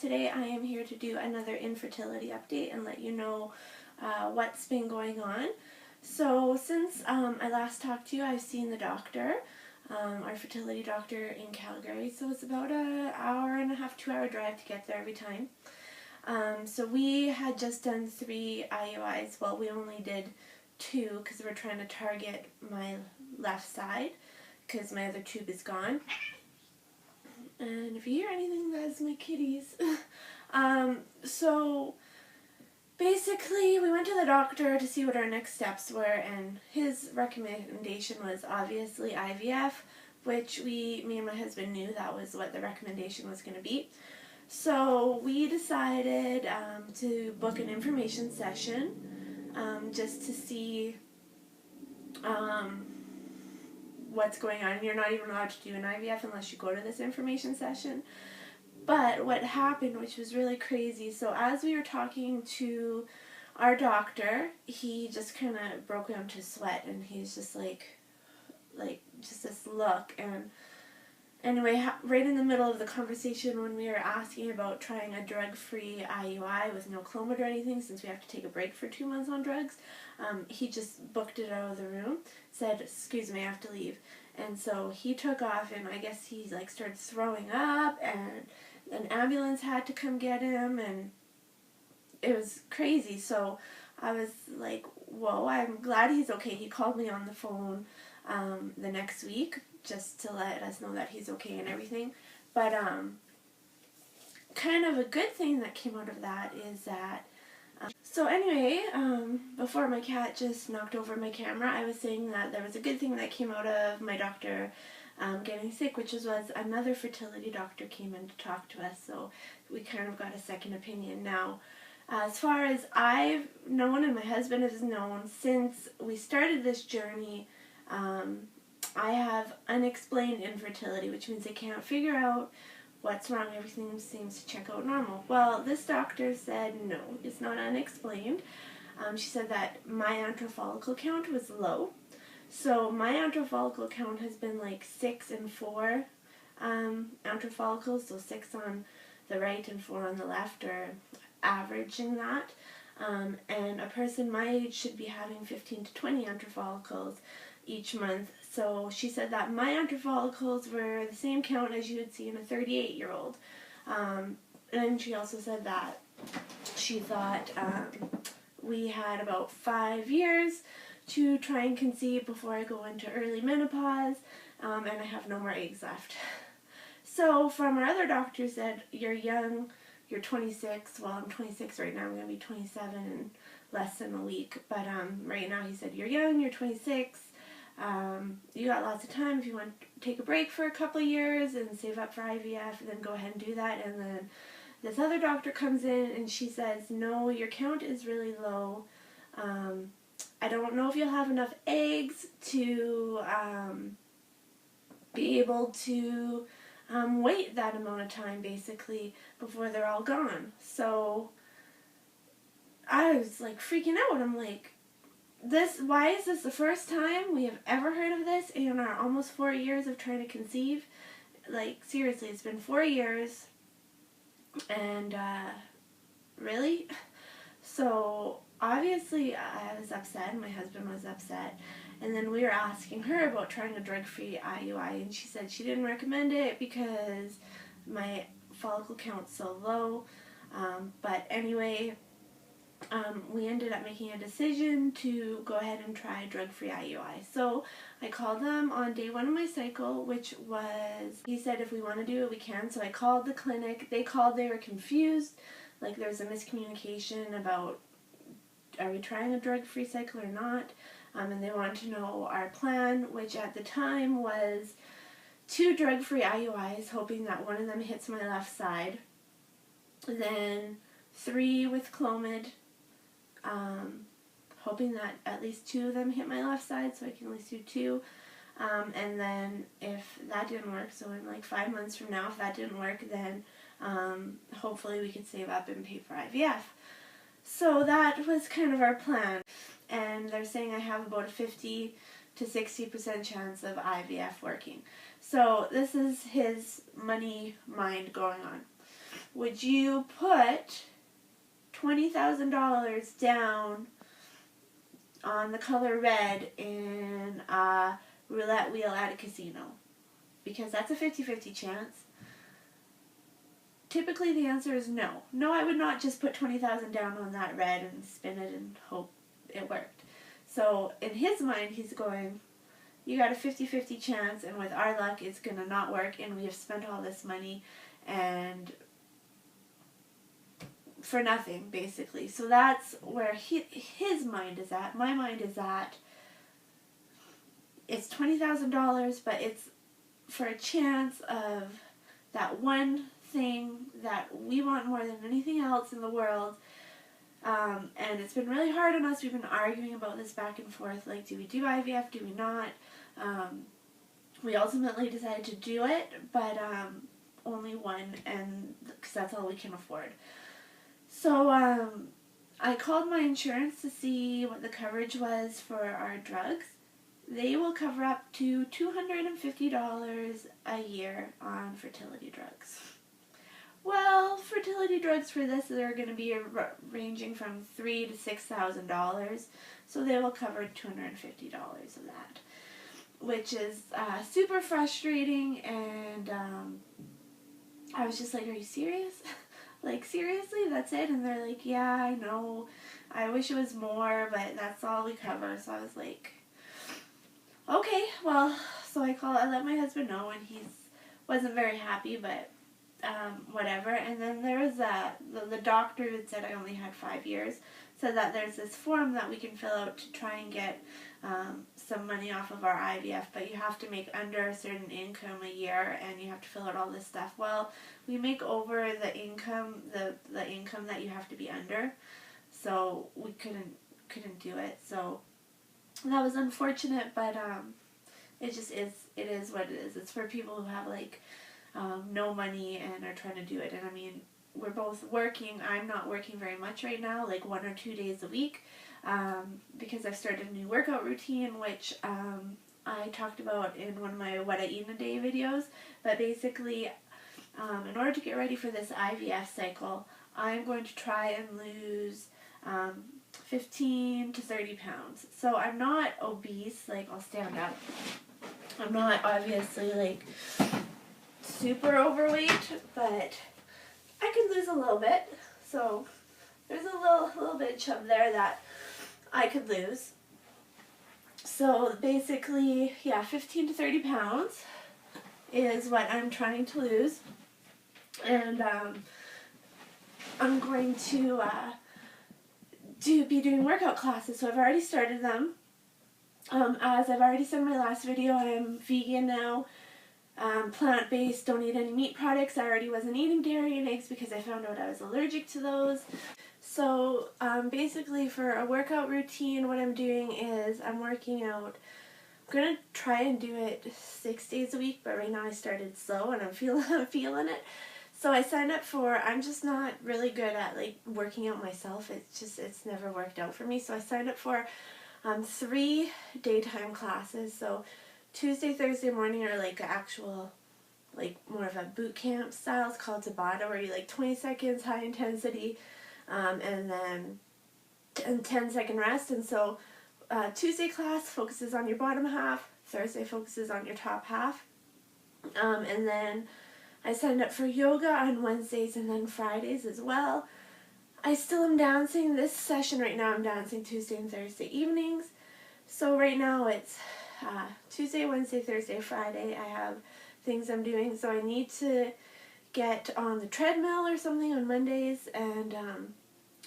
today I am here to do another infertility update and let you know what's been going on. So since I last talked to you, I've seen the doctor, our fertility doctor in Calgary, so it's about an hour and a half, 2-hour drive to get there every time. So we had just done 3 IUIs. Well, we only did 2 because we're trying to target my left side because my other tube is gone. And if you hear anything, that's my kitties. So basically we went to the doctor to see what our next steps were, and his recommendation was obviously IVF, which me and my husband knew that was what the recommendation was going to be. So we decided to book an information session just to see what's going on. You're not even allowed to do an IVF unless you go to this information session. But what happened, which was really crazy, so as we were talking to our doctor, he just kind of broke out into sweat, and he's just like just this look. And anyway, right in the middle of the conversation when we were asking about trying a drug-free IUI with no Clomid or anything, since we have to take a break for 2 months on drugs, he just booked it out of the room, said, "Excuse me, I have to leave." And so he took off, and I guess he started throwing up, and an ambulance had to come get him, and it was crazy. So I was like, whoa, I'm glad he's okay. He called me on the phone the next week just to let us know that he's okay and everything. But kind of a good thing that came out of that is that so anyway, before my cat just knocked over my camera, I was saying that there was a good thing that came out of my doctor getting sick, which was another fertility doctor came in to talk to us, so we kind of got a second opinion. Now, as far as I've known and my husband has known, since we started this journey, I have unexplained infertility, which means they can't figure out what's wrong. Everything seems to check out normal. Well, this doctor said no, it's not unexplained. She said that my antral follicle count was low. So my antral follicle count has been like 6 and 4 antral follicles, so 6 on the right and 4 on the left, or averaging that. And a person my age should be having 15 to 20 antral follicles each month. So she said that my antral follicles were the same count as you would see in a 38-year-old. And she also said that she thought we had about 5 years to try and conceive before I go into early menopause, and I have no more eggs left. So from our other doctor said, "You're young, you're 26, well I'm 26 right now, I'm going to be 27 in less than a week, but right now he said, you're young, you're 26, you got lots of time. If you want to take a break for a couple of years and save up for IVF, then go ahead and do that." And then this other doctor comes in and she says, "No, your count is really low. I don't know if you'll have enough eggs to be able to wait that amount of time, basically, before they're all gone." So I was like freaking out. I'm like, why is this the first time we have ever heard of this in our almost 4 years of trying to conceive? Like, seriously, it's been 4 years, and really? So obviously I was upset, and my husband was upset, and then we were asking her about trying a drug-free IUI, and she said she didn't recommend it because my follicle count's so low. But anyway, we ended up making a decision to go ahead and try drug-free IUI. So I called them on day 1 of my cycle, which was, he said if we want to do it, we can. So I called the clinic. They called, they were confused. Like, there was a miscommunication about, are we trying a drug-free cycle or not? And they wanted to know our plan, which at the time was 2 drug-free IUIs, hoping that one of them hits my left side. Then 3 with Clomid, hoping that at least 2 of them hit my left side, so I can at least do 2. And then if that didn't work, so in like 5 months from now, if that didn't work, then hopefully we could save up and pay for IVF. So that was kind of our plan. And they're saying I have about a 50 to 60% chance of IVF working. So this is his money mind going on. would you put $20,000 down on the color red in a roulette wheel at a casino? Because that's a 50-50 chance. Typically the answer is no. No, I would not just put $20,000 down on that red and spin it and hope it worked. So in his mind, he's going, you got a 50-50 chance, and with our luck, it's going to not work, and we have spent all this money and for nothing, basically. So that's where his mind is at. My mind is at, it's $20,000, but it's for a chance of that one thing that we want more than anything else in the world. And it's been really hard on us. We've been arguing about this back and forth, like, do we do IVF, do we not? We ultimately decided to do it, but only one, and because that's all we can afford. So I called my insurance to see what the coverage was for our drugs. They will cover up to $250 a year on fertility drugs. Well, fertility drugs for this are going to be ranging from $3,000 to $6,000, so they will cover $250 of that, which is super frustrating. And I was just like, "Are you serious? Like, seriously, that's it?" And they're like, "Yeah, I know. I wish it was more, but that's all we cover." So I was like, "Okay, well." So I let my husband know, and he wasn't very happy, but whatever. And then there was the doctor who said I only had 5 years, said that there's this form that we can fill out to try and get some money off of our IVF, but you have to make under a certain income a year, and you have to fill out all this stuff. Well, we make over the income, the income that you have to be under, so we couldn't do it. So that was unfortunate, but it just is. It is what it is. It's for people who have like no money and are trying to do it. And I mean, we're both working. I'm not working very much right now, like 1 or 2 days a week, because I've started a new workout routine, which I talked about in one of my What I Eat in a Day videos. But basically, in order to get ready for this IVF cycle, I'm going to try and lose 15 to 30 pounds. So I'm not obese, like I'll stand up. I'm not obviously like super overweight, but I could lose a little bit. So there's a little bit of chub there that I could lose. So basically, yeah, 15 to 30 pounds is what I'm trying to lose. And I'm going to be doing workout classes. So I've already started them. As I've already said in my last video, I am vegan now. Plant-based, don't eat any meat products. I already wasn't eating dairy and eggs because I found out I was allergic to those. So basically for a workout routine, what I'm doing is I'm working out. I'm going to try and do it 6 days a week, but right now I started slow and I'm feeling it. So I signed up for, I'm just not really good at like working out myself. It's never worked out for me. So I signed up for 3 daytime classes. So Tuesday, Thursday morning are like actual, like more of a boot camp style. It's called Tabata, where you like 20 seconds high intensity, and then 10-second rest. And so Tuesday class focuses on your bottom half, Thursday focuses on your top half, and then I signed up for yoga on Wednesdays and then Fridays as well. I still am dancing. This session right now I'm dancing Tuesday and Thursday evenings. So right now it's Tuesday, Wednesday, Thursday, Friday. I have things I'm doing. So I need to get on the treadmill or something on Mondays. And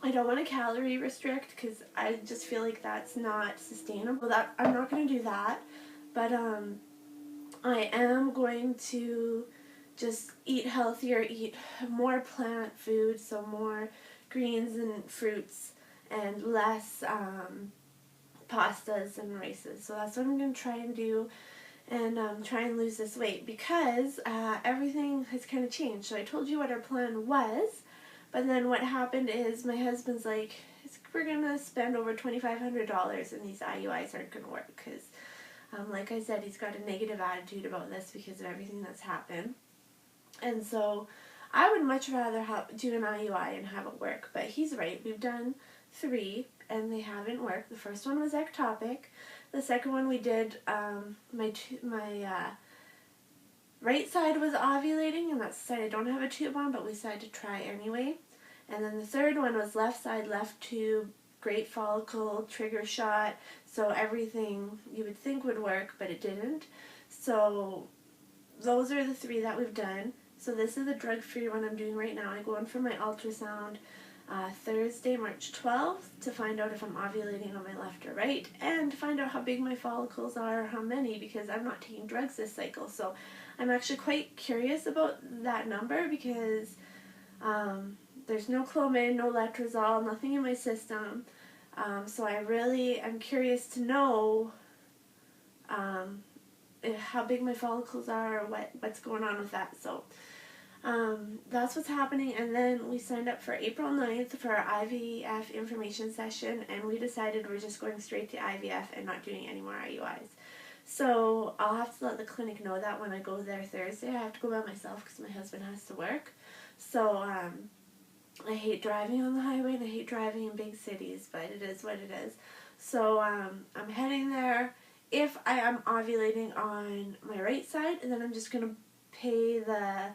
I don't want to calorie restrict because I just feel like that's not sustainable. I'm not going to do that. But I am going to just eat healthier, eat more plant food, so more greens and fruits and less pastas and rices. So that's what I'm going to try and do, and try and lose this weight, because everything has kind of changed. So I told you what our plan was, but then what happened is my husband's like, we're going to spend over $2,500 and these IUIs aren't going to work because, like I said, he's got a negative attitude about this because of everything that's happened. And so I would much rather do an IUI and have it work, but he's right. We've done 3 and they haven't worked. The first one was ectopic. The second one we did, my right side was ovulating, and that's the side I don't have a tube on, but we decided to try anyway. And then the third one was left side, left tube, great follicle, trigger shot, so everything you would think would work, but it didn't. So those are the 3 that we've done. So this is the drug-free one I'm doing right now. I go in for my ultrasound Thursday, March 12th to find out if I'm ovulating on my left or right, and to find out how big my follicles are, how many, because I'm not taking drugs this cycle. So I'm actually quite curious about that number, because there's no Clomid, no letrozole, nothing in my system. So I really am curious to know how big my follicles are, or what's going on with that. So that's what's happening. And then we signed up for April 9th for our IVF information session, and we decided we're just going straight to IVF and not doing any more IUIs. So I'll have to let the clinic know that when I go there Thursday. I have to go by myself because my husband has to work. So I hate driving on the highway, and I hate driving in big cities, but it is what it is. So I'm heading there. If I am ovulating on my right side, and then I'm just going to pay the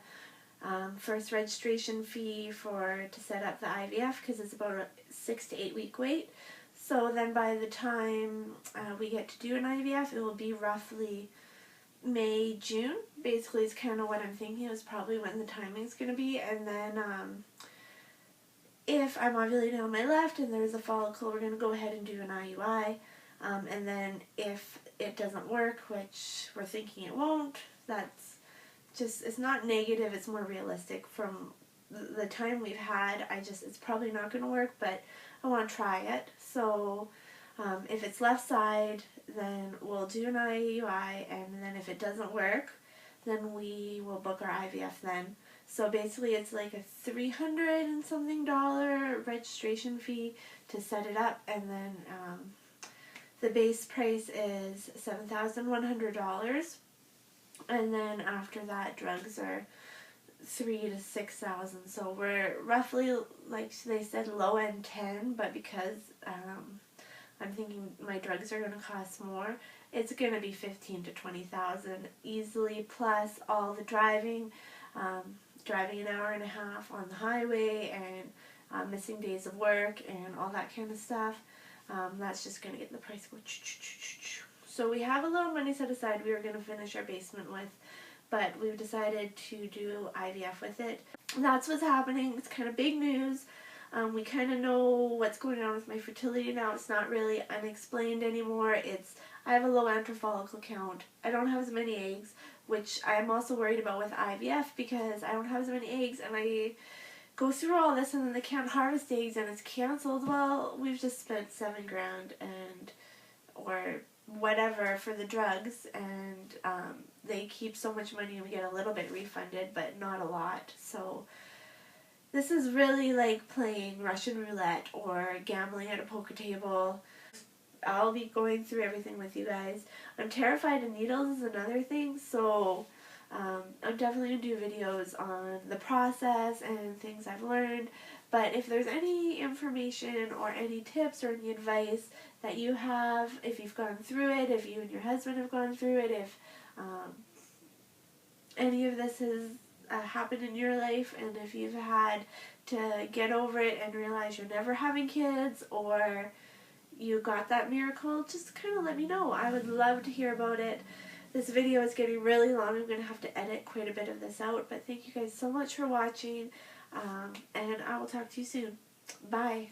first registration fee to set up the IVF, because it's about a 6 to 8 week wait. So then by the time we get to do an IVF, it will be roughly May, June. Basically, it's kind of what I'm thinking is probably when the timing's going to be. And then if I'm ovulating on my left and there's a follicle, we're going to go ahead and do an IUI. And then if it doesn't work, which we're thinking it won't, that's just, it's not negative, it's more realistic. From the time we've had, it's probably not going to work, but I want to try it. So if it's left side, then we'll do an IUI, and then if it doesn't work, then we will book our IVF then. So basically it's like a $300 and something registration fee to set it up, and then the base price is $7,100, and then after that drugs are $3,000 to $6,000. So we're roughly, like they said, low end 10, but because I'm thinking my drugs are going to cost more, it's going to be $15,000 to $20,000 easily, plus all the driving, driving an hour and a half on the highway, and missing days of work and all that kind of stuff. That's just going to get the price go. So we have a little money set aside we were going to finish our basement with, but we've decided to do IVF with it. That's what's happening. It's kind of big news. We kind of know what's going on with my fertility now. It's not really unexplained anymore. I have a low antral follicle count. I don't have as many eggs, which I'm also worried about with IVF, because I don't have as many eggs, and I go through all this and then they can't harvest eggs and it's canceled. Well, we've just spent $7,000 or whatever for the drugs, and they keep so much money and we get a little bit refunded, but not a lot. So this is really like playing Russian roulette or gambling at a poker table. I'll be going through everything with you guys. I'm terrified of needles is another thing, so I'm definitely going to do videos on the process and things I've learned. But if there's any information or any tips or any advice that you have, if you've gone through it, if you and your husband have gone through it, if any of this has happened in your life, and if you've had to get over it and realize you're never having kids, or you got that miracle, just kind of let me know. I would love to hear about it. This video is getting really long. I'm going to have to edit quite a bit of this out, but thank you guys so much for watching, and I will talk to you soon. Bye.